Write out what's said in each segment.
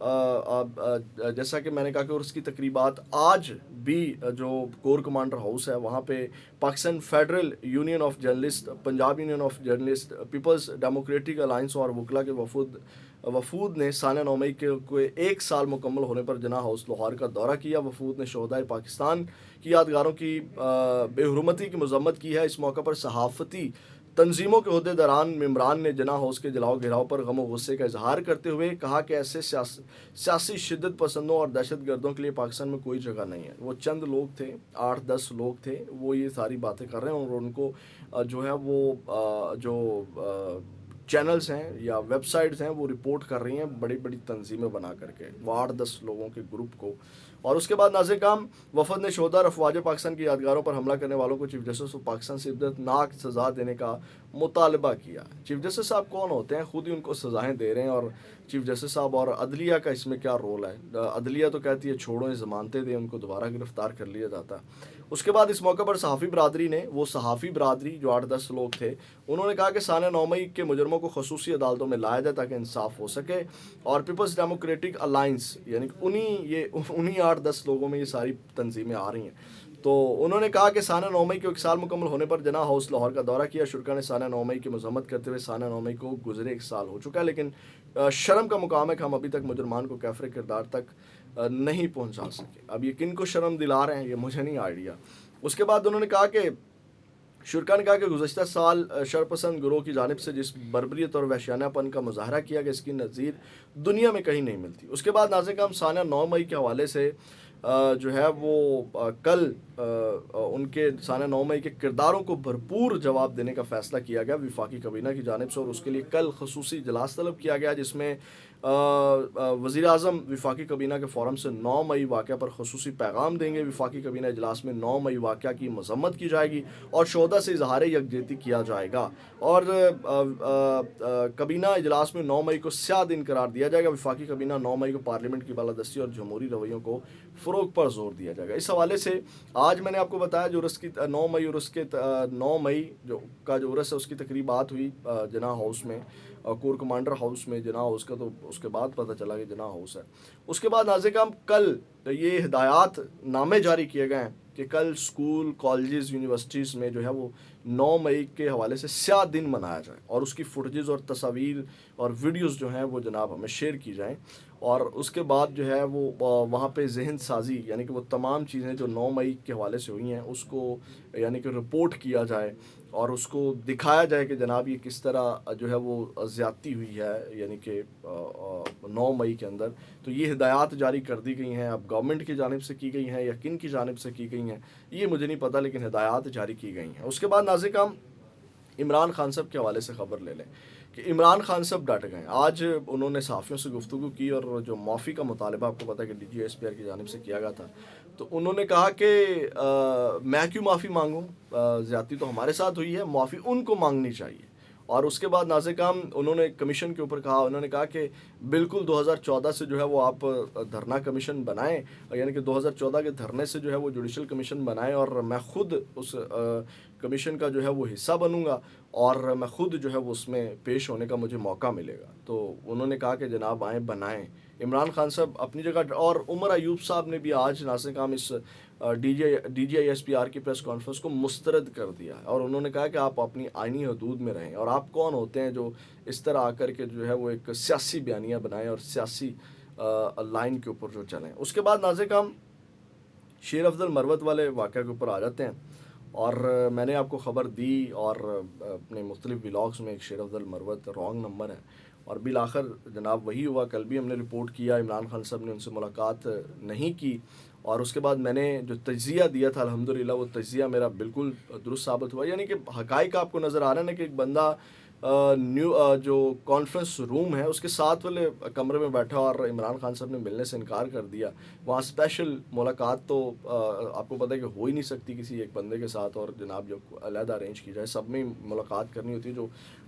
جیسا کہ میں نے کہا کہ عرس کی تقریبات آج بھی جو کور کمانڈر ہاؤس ہے وہاں پہ Pakistan federal union of journalist, Punjab union of journalist, peoples democratic alliance اور وکلا کے وفود نے سانیہ 9 مئی کے ایک سال مکمل ہونے پر جناح ہاؤس لاہور کا دورہ کیا۔ وفود نے شہدائے پاکستان کی یادگاروں کی بے حرمتی کی مذمت کی ہے۔ اس موقع پر صحافتی تنظیموں کے عہدیداران ممبران نے جناح ہاؤس کے جلاؤ گھراؤ پر غم و غصے کا اظہار کرتے ہوئے کہا کہ ایسے سیاسی شدت پسندوں اور دہشت گردوں کے لیے پاکستان میں کوئی جگہ نہیں ہے۔ وہ چند لوگ تھے، 8-10 لوگ تھے، وہ یہ ساری باتیں کر رہے ہیں اور ان کو جو ہے وہ جو چینلز ہیں یا ویب سائٹس ہیں وہ رپورٹ کر رہی ہیں بڑی بڑی تنظیمیں بنا کر کے، وہ 8-10 لوگوں کے گروپ کو۔ اور اس کے بعد ناظرین کرام، وفد نے شہداء اور افواج پاکستان کی یادگاروں پر حملہ کرنے والوں کو چیف جسٹس آف پاکستان سے عبرتناک سزا دینے کا مطالبہ کیا۔ چیف جسٹس صاحب کون ہوتے ہیں؟ خود ہی ان کو سزائیں دے رہے ہیں، اور چیف جسٹس صاحب اور عدلیہ کا اس میں کیا رول ہے؟ عدلیہ تو کہتی ہے چھوڑو، ضمانتیں دیں، ان کو دوبارہ گرفتار کر لیا جاتا ہے۔ اس کے بعد اس موقع پر صحافی برادری نے، وہ صحافی برادری جو 8-10 لوگ تھے، انہوں نے کہا کہ سانیہ 9 مئی کے مجرموں کو خصوصی عدالتوں میں لایا جائے تاکہ انصاف ہو سکے، اور پیپلز ڈیموکریٹک الائنس یعنی انہی 8-10 لوگوں میں یہ ساری تنظیمیں آ رہی ہیں، تو انہوں نے کہا کہ سانیہ 9 مئی کے ایک سال مکمل ہونے پر جناح ہاؤس لاہور کا دورہ کیا۔ شرکا نے سانیہ 9 مئی کی مذمت کرتے ہوئے سانیہ 9 مئی کو گزرے ایک سال ہو چکا ہے، لیکن شرم کا مقام ہے کہ ہم ابھی تک مجرمان کو کیفر کردار تک نہیں پہنچا سکے۔ اب یہ کن کو شرم دلا رہے ہیں یہ مجھے نہیں آئیڈیا۔ اس کے بعد انہوں نے کہا کہ شرکا نے کہا کہ گزشتہ سال شرپسند گروہ کی جانب سے جس بربریت اور وحشیانہ پن کا مظاہرہ کیا گیا اس کی نظیر دنیا میں کہیں نہیں ملتی۔ اس کے بعد ناظرین کرام، سانیہ 9 مئی کے حوالے سے جو ہے وہ کل ان کے سانیہ 9 مئی کے کرداروں کو بھرپور جواب دینے کا فیصلہ کیا گیا وفاقی کابینہ کی جانب سے، اور اس کے لیے کل خصوصی اجلاس طلب کیا گیا جس میں وزیر اعظم وفاقی کابینہ کے فورم سے 9 مئی واقعہ پر خصوصی پیغام دیں گے۔ وفاقی کابینہ اجلاس میں 9 مئی واقعہ کی مذمت کی جائے گی اور شہداء سے اظہار یکجہتی کیا جائے گا، اور کابینہ اجلاس میں 9 مئی کو سیاہ دن قرار دیا جائے گا۔ وفاقی کابینہ 9 مئی کو پارلیمنٹ کی بالادستی اور جمہوری رویوں کو فروغ پر زور دیا جائے گا۔ اس حوالے سے آج میں نے آپ کو بتایا جو عرس کی 9 مئی کا جو عرس ہے اس کی تقریبات ہوئی جناح ہاؤس میں، کور کمانڈر ہاؤس میں جناح ہاؤس کا، تو اس کے بعد پتہ چلا کہ جناح ہاؤس ہے۔ اس کے بعد ناظرین کرام، کل یہ ہدایات نامے جاری کیے گئے ہیں کہ کل اسکول، کالجز، یونیورسٹیز میں جو ہے وہ 9 مئی کے حوالے سے سیاہ دن منایا جائے، اور اس کی فوٹیجز اور تصاویر اور ویڈیوز جو ہیں وہ جناب ہمیں شیئر کی جائیں، اور اس کے بعد جو ہے وہ وہاں پہ ذہن سازی یعنی کہ وہ تمام چیزیں جو 9 مئی کے حوالے سے ہوئی ہیں اس کو یعنی کہ رپورٹ کیا جائے، اور اس کو دکھایا جائے کہ جناب یہ کس طرح جو ہے وہ زیادتی ہوئی ہے یعنی کہ 9 مئی کے اندر۔ تو یہ ہدایات جاری کر دی گئی ہیں، اب گورنمنٹ کی جانب سے کی گئی ہیں یا کن کی جانب سے کی گئی ہیں یہ مجھے نہیں پتہ، لیکن ہدایات جاری کی گئی ہیں۔ اس کے بعد ناظرین کرام، عمران خان صاحب کے حوالے سے خبر لے لیں کہ عمران خان صاحب ڈٹ گئے۔ آج انہوں نے صحافیوں سے گفتگو کی اور جو معافی کا مطالبہ آپ کو پتہ ہے کہ DGSPR کی جانب سے کیا گیا تھا، تو انہوں نے کہا کہ میں کیوں معافی مانگوں، زیادتی تو ہمارے ساتھ ہوئی ہے، معافی ان کو مانگنی چاہیے۔ اور اس کے بعد ناظرین کرام، انہوں نے کمیشن کے اوپر کہا، انہوں نے کہا کہ بالکل 2014 سے جو ہے وہ آپ دھرنا کمیشن بنائیں، یعنی کہ 2014 کے دھرنے سے جو ہے وہ جوڈیشل کمیشن بنائیں، اور میں خود اس کمیشن کا جو ہے وہ حصہ بنوں گا، اور میں خود جو ہے وہ اس میں پیش ہونے کا مجھے موقع ملے گا۔ تو انہوں نے کہا کہ جناب آئیں بنائیں۔ عمران خان صاحب اپنی جگہ، اور عمر ایوب صاحب نے بھی آج ناظرین کرام اس DGSPR کی پریس کانفرنس کو مسترد کر دیا ہے، اور انہوں نے کہا کہ آپ اپنی آئینی حدود میں رہیں، اور آپ کون ہوتے ہیں جو اس طرح آ کر کے جو ہے وہ ایک سیاسی بیانیہ بنائیں اور سیاسی لائن کے اوپر جو چلیں۔ اس کے بعد ناظرین کرام، شیر افضل مروت والے واقعہ کے اوپر آ جاتے ہیں، اور میں نے آپ کو خبر دی اور اپنے مختلف ولاگز میں ایک شیر افضل مروت رانگ نمبر ہے، اور بالآخر جناب وہی ہوا۔ کل بھی ہم نے رپورٹ کیا، عمران خان صاحب نے ان سے ملاقات نہیں کی، اور اس کے بعد میں نے جو تجزیہ دیا تھا الحمدللہ وہ تجزیہ میرا بالکل درست ثابت ہوا، یعنی کہ حقائق آپ کو نظر آ رہا ہے نا کہ ایک بندہ جو کانفرنس روم ہے اس کے ساتھ والے کمرے میں بیٹھا اور عمران خان صاحب نے ملنے سے انکار کر دیا۔ وہاں اسپیشل ملاقات تو آپ کو پتہ ہے کہ ہو ہی نہیں سکتی کسی ایک بندے کے ساتھ، اور جناب جو علیحدہ ارینج کی جائے، سب میں ملاقات کرنی ہوتی ہے جو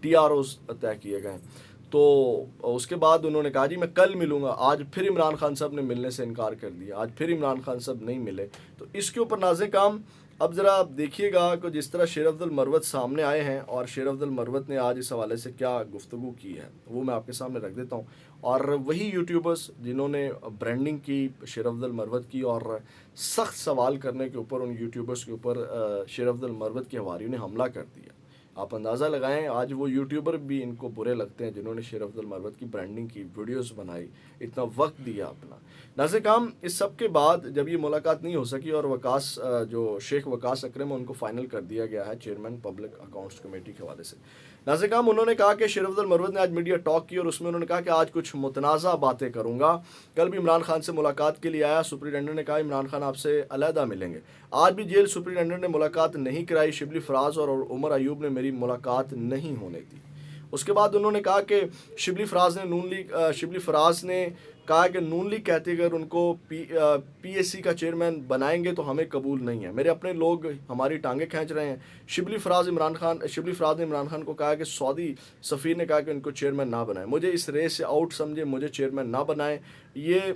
TROs طے کیے گئے ہیں۔ تو اس کے بعد انہوں نے کہا جی میں کل ملوں گا، آج پھر عمران خان صاحب نے ملنے سے انکار کر دیا، آج پھر عمران خان صاحب نہیں ملے۔ تو اس کے اوپر ناظرین کرام، اب ذرا دیکھیے گا کہ جس طرح شیر افضل مروت سامنے آئے ہیں، اور شیر افضل مروت نے آج اس حوالے سے کیا گفتگو کی ہے وہ میں آپ کے سامنے رکھ دیتا ہوں، اور وہی یوٹیوبرز جنہوں نے برانڈنگ کی شیر افضل مروت کی اور سخت سوال کرنے کے اوپر ان یوٹیوبرز کے اوپر شیر افضل مروت کے حواریوں نے حملہ کر دیا. آپ اندازہ لگائیں آج وہ یوٹیوبر بھی ان کو برے لگتے ہیں جنہوں نے شیر افضل مروت کی برانڈنگ کی، ویڈیوز بنائی، اتنا وقت دیا اپنا. ناظرین کرام، اس سب کے بعد جب یہ ملاقات نہیں ہو سکی اور وقاص جو شیخ وقاص اکرم ان کو فائنل کر دیا گیا ہے چیئرمین پبلک اکاؤنٹس کمیٹی کے حوالے سے. ناظرین کرام، انہوں نے کہا کہ شیر افضل مروت نے آج میڈیا ٹاک کی اور اس میں انہوں نے کہا کہ آج کچھ متنازع باتیں کروں گا. کل بھی عمران خان سے ملاقات کے لیے آیا، سپرنٹینڈنٹ نے کہا عمران خان آپ سے علیحدہ ملیں گے. آج بھی جیل سپرنٹینڈنٹ نے ملاقات نہیں کرائی، شبلی فراز اور عمر ایوب نے میری ملاقات نہیں ہونے دی. اس کے بعد انہوں نے کہا کہ شبلی فراز نے کہا کہ نون لیگ کہتے اگر ان کو پی ایس سی کا چیئرمین بنائیں گے تو ہمیں قبول نہیں ہے، میرے اپنے لوگ ہماری ٹانگیں کھینچ رہے ہیں. شبلی فراز نے عمران خان کو کہا کہ سعودی سفیر نے کہا کہ ان کو چیئرمین نہ بنائیں، مجھے اس ریس سے آؤٹ سمجھے، مجھے چیئرمین نہ بنائیں. یہ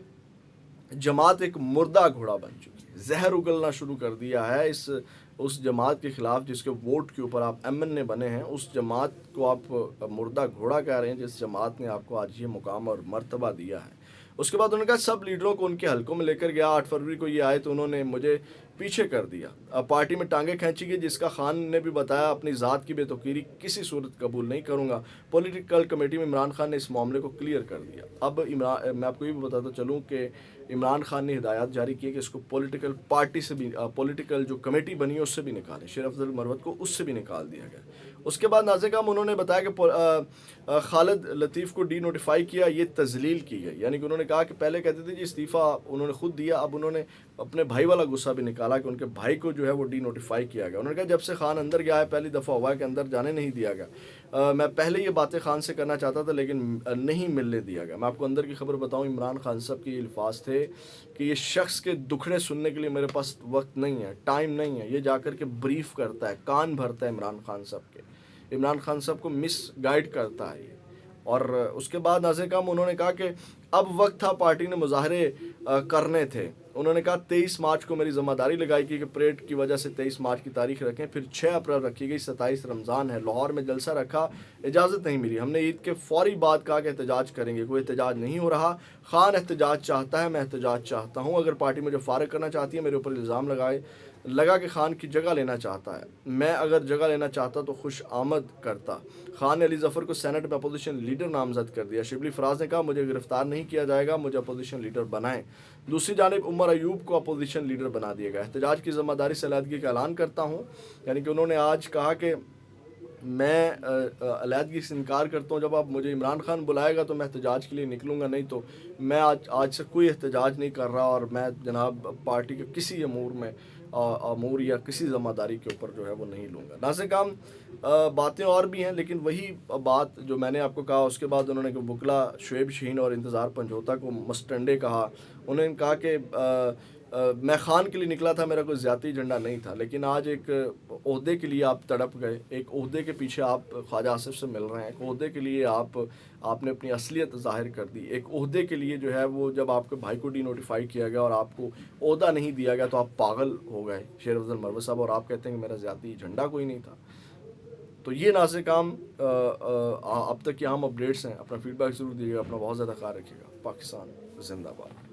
جماعت ایک مردہ گھوڑا بن چکی ہے، زہر اگلنا شروع کر دیا ہے اس جماعت کے خلاف جس کے ووٹ کے اوپر آپ ایم این اے بنے ہیں. اس جماعت کو آپ مردہ گھوڑا کہہ رہے ہیں جس جماعت نے آپ کو آج یہ مقام اور مرتبہ دیا ہے. اس کے بعد انہوں نے کہا سب لیڈروں کو ان کے حلقوں میں لے کر گیا، 8 فروری کو یہ آئے تو انہوں نے مجھے پیچھے کر دیا. پارٹی میں ٹانگیں کھینچی گئی جس کا خان نے بھی بتایا اپنی ذات کی بے توقیری کسی صورت قبول نہیں کروں گا. پولیٹیکل کمیٹی میں عمران خان نے اس معاملے کو کلیئر کر دیا. اب میں آپ کو یہ بھی بتاتا چلوں کہ عمران خان نے ہدایات جاری کی کہ اس کو پولیٹیکل پارٹی سے بھی پولیٹیکل جو کمیٹی بنی ہے اس سے بھی نکالیں، شیر افضل مروت کو اس سے بھی نکال دیا گیا. اس کے بعد ناظرین کرام انہوں نے بتایا کہ خالد لطیف کو ڈی نوٹیفائی کیا، یہ تذلیل کی گئی. یعنی کہ انہوں نے کہا کہ پہلے کہتے تھے جی استعفیٰ انہوں نے خود دیا، اب انہوں نے اپنے بھائی والا غصہ بھی نکالا کہ ان کے بھائی کو جو ہے وہ ڈی نوٹیفائی کیا گیا. انہوں نے کہا جب سے خان اندر گیا ہے پہلی دفعہ ہوا ہے کہ اندر جانے نہیں دیا گیا. میں پہلے یہ باتیں خان سے کرنا چاہتا تھا لیکن نہیں ملنے دیا گیا. میں آپ کو اندر کی خبر بتاؤں، عمران خان صاحب کے یہ الفاظ تھے کہ یہ شخص کے دکھڑے سننے کے لیے میرے پاس وقت نہیں ہے، ٹائم نہیں ہے. یہ جا کر کے بریف کرتا ہے، کان بھرتا ہے عمران خان صاحب کے، عمران خان صاحب کو مس گائیڈ کرتا ہے یہ. اور اس کے بعد ناظرین کرام انہوں نے کہا کہ اب وقت تھا پارٹی نے مظاہرے کرنے تھے. انہوں نے کہا 23 مارچ کو میری ذمہ داری لگائی گئی کہ پریڈ کی وجہ سے 23 مارچ کی تاریخ رکھیں، پھر 6 اپریل رکھی گئی، 27 رمضان ہے، لاہور میں جلسہ رکھا، اجازت نہیں ملی. ہم نے عید کے فوری بعد کہا کہ احتجاج کریں گے، کوئی احتجاج نہیں ہو رہا. خان احتجاج چاہتا ہے، میں احتجاج چاہتا ہوں. اگر پارٹی مجھے فارغ کرنا چاہتی ہے، میرے اوپر الزام لگا کہ خان کی جگہ لینا چاہتا ہے، میں اگر جگہ لینا چاہتا تو خوش آمد کرتا. خان نے علی ظفر کو سینٹ میں اپوزیشن لیڈر نامزد کر دیا. شبلی فراز نے کہا مجھے گرفتار نہیں کیا جائے گا، مجھے اپوزیشن لیڈر بنائیں. دوسری جانب عمر ایوب کو اپوزیشن لیڈر بنا دیا گیا. احتجاج کی ذمہ داری سے علیحدگی کا اعلان کرتا ہوں. یعنی کہ انہوں نے آج کہا کہ میں علیحدگی سے انکار کرتا ہوں، جب آپ مجھے عمران خان بلائے گا تو میں احتجاج کے لیے نکلوں گا، نہیں تو میں آج سے کوئی احتجاج نہیں کر رہا اور میں جناب پارٹی کے کسی امور یا کسی ذمہ داری کے اوپر جو ہے وہ نہیں لوں گا. ناظرین کرام باتیں اور بھی ہیں لیکن وہی بات جو میں نے آپ کو کہا. اس کے بعد انہوں نے وکلا شعیب شہین اور انتظار پنجوتا کو مسٹنڈے کہا. انہوں نے کہا کہ میں خان کے لیے نکلا تھا، میرا کوئی ذاتی ایجنڈا نہیں تھا، لیکن آج ایک عہدے کے لیے آپ تڑپ گئے، ایک عہدے کے پیچھے آپ خواجہ آصف سے مل رہے ہیں، ایک عہدے کے لیے آپ نے اپنی اصلیت ظاہر کر دی. ایک عہدے کے لیے جو ہے وہ جب آپ کے بھائی کو ڈی نوٹیفائی کیا گیا اور آپ کو عہدہ نہیں دیا گیا تو آپ پاگل ہو گئے شیر افضل مروت صاحب، اور آپ کہتے ہیں کہ میرا ذاتی ایجنڈا کوئی نہیں تھا. تو یہ ناظرین کرام اب تک کی اہم اپڈیٹس ہیں. اپنا فیڈ بیک ضرور دیجیے گا، اپنا بہت زیادہ خیال رکھیے گا. پاکستان زندہ باد.